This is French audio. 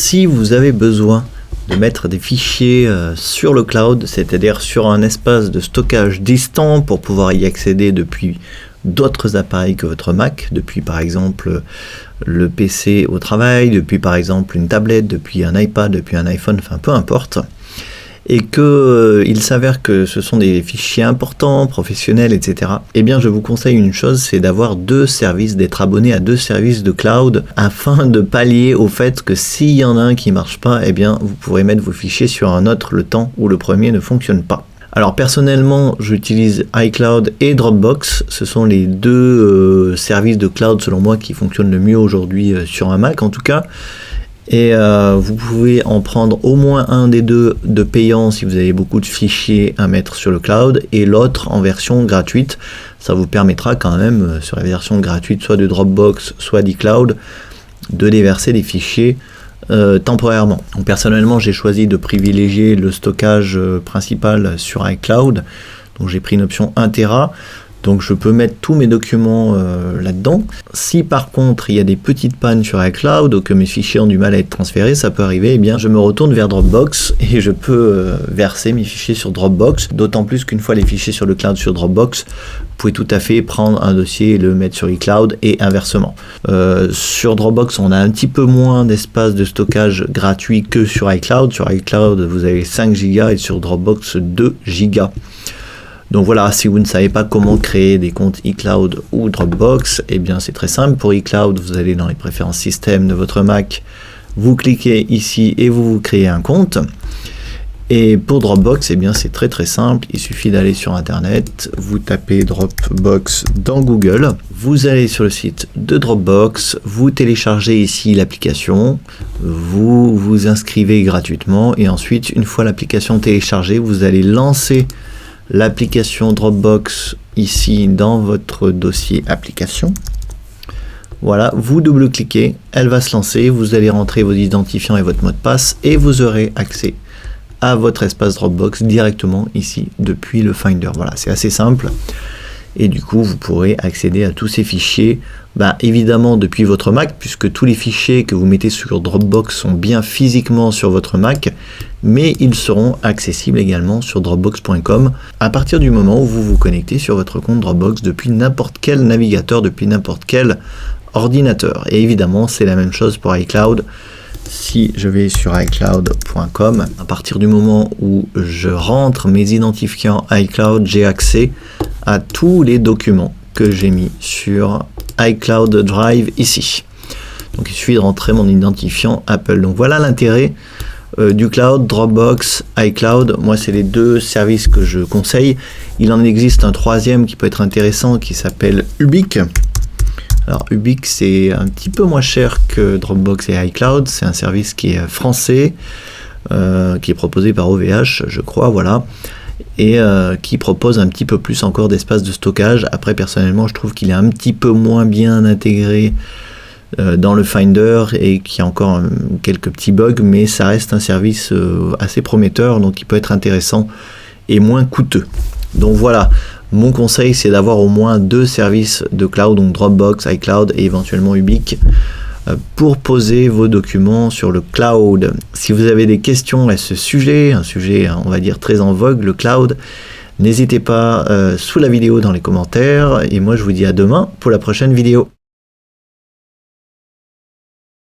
si vous avez besoin de mettre des fichiers sur le cloud, c'est-à-dire sur un espace de stockage distant pour pouvoir y accéder depuis d'autres appareils que votre Mac, depuis par exemple le PC au travail, depuis par exemple une tablette, depuis un iPad, depuis un iPhone, enfin peu importe, et qu'il s'avère que ce sont des fichiers importants, professionnels, etc., eh bien je vous conseille une chose, c'est d'avoir d'être abonné à 2 services de cloud afin de pallier au fait que s'il y en a un qui ne marche pas, eh bien vous pourrez mettre vos fichiers sur un autre le temps où le premier ne fonctionne pas. Alors personnellement, j'utilise iCloud et Dropbox, ce sont les 2 services de cloud selon moi qui fonctionnent le mieux aujourd'hui sur un Mac en tout cas. Et vous pouvez en prendre au moins un des 2 de payant si vous avez beaucoup de fichiers à mettre sur le cloud et l'autre en version gratuite. Ça vous permettra quand même sur la version gratuite soit de Dropbox soit d'iCloud de déverser des fichiers temporairement. Donc, personnellement j'ai choisi de privilégier le stockage principal sur iCloud, donc j'ai pris une option 1 Tera. Donc je peux mettre tous mes documents là-dedans. Si par contre il y a des petites pannes sur iCloud ou que mes fichiers ont du mal à être transférés, ça peut arriver, eh bien je me retourne vers Dropbox et je peux verser mes fichiers sur Dropbox. D'autant plus qu'une fois les fichiers sur le cloud sur Dropbox, vous pouvez tout à fait prendre un dossier et le mettre sur iCloud et inversement. Sur Dropbox, on a un petit peu moins d'espace de stockage gratuit que sur iCloud. Sur iCloud, vous avez 5 Go et sur Dropbox 2 Go. Donc voilà, si vous ne savez pas comment créer des comptes iCloud ou Dropbox, eh bien c'est très simple. Pour iCloud, vous allez dans les préférences système de votre Mac, vous cliquez ici et vous créez un compte. Et pour Dropbox, eh bien c'est très très simple. Il suffit d'aller sur internet, vous tapez Dropbox dans Google, vous allez sur le site de Dropbox, vous téléchargez ici l'application, vous vous inscrivez gratuitement et ensuite, une fois l'application téléchargée, vous allez lancer l'application Dropbox ici dans votre dossier application. Voilà, vous double-cliquez, elle va se lancer, vous allez rentrer vos identifiants et votre mot de passe et vous aurez accès à votre espace Dropbox directement ici depuis le Finder. Voilà, c'est assez simple. Et du coup, vous pourrez accéder à tous ces fichiers, évidemment depuis votre Mac, puisque tous les fichiers que vous mettez sur Dropbox sont bien physiquement sur votre Mac, mais ils seront accessibles également sur Dropbox.com à partir du moment où vous vous connectez sur votre compte Dropbox depuis n'importe quel navigateur, depuis n'importe quel ordinateur. Et évidemment, c'est la même chose pour iCloud. Si je vais sur iCloud.com, à partir du moment où je rentre mes identifiants iCloud, j'ai accès à tous les documents que j'ai mis sur iCloud Drive ici. Donc il suffit de rentrer mon identifiant Apple. Donc voilà l'intérêt du cloud, Dropbox, iCloud. Moi c'est les 2 services que je conseille. Il en existe un 3e qui peut être intéressant qui s'appelle Ubique. Alors Ubique c'est un petit peu moins cher que Dropbox et iCloud. C'est un service qui est français, qui est proposé par OVH je crois, voilà. Et qui propose un petit peu plus encore d'espace de stockage. Après personnellement je trouve qu'il est un petit peu moins bien intégré dans le Finder et qu'il y a encore quelques petits bugs, mais ça reste un service assez prometteur, donc il peut être intéressant et moins coûteux. Donc voilà, mon conseil c'est d'avoir au moins 2 services de cloud, donc Dropbox, iCloud et éventuellement Ubique, pour poser vos documents sur le cloud. Si vous avez des questions à ce sujet, un sujet on va dire très en vogue, le cloud, n'hésitez pas sous la vidéo dans les commentaires et moi je vous dis à demain pour la prochaine vidéo.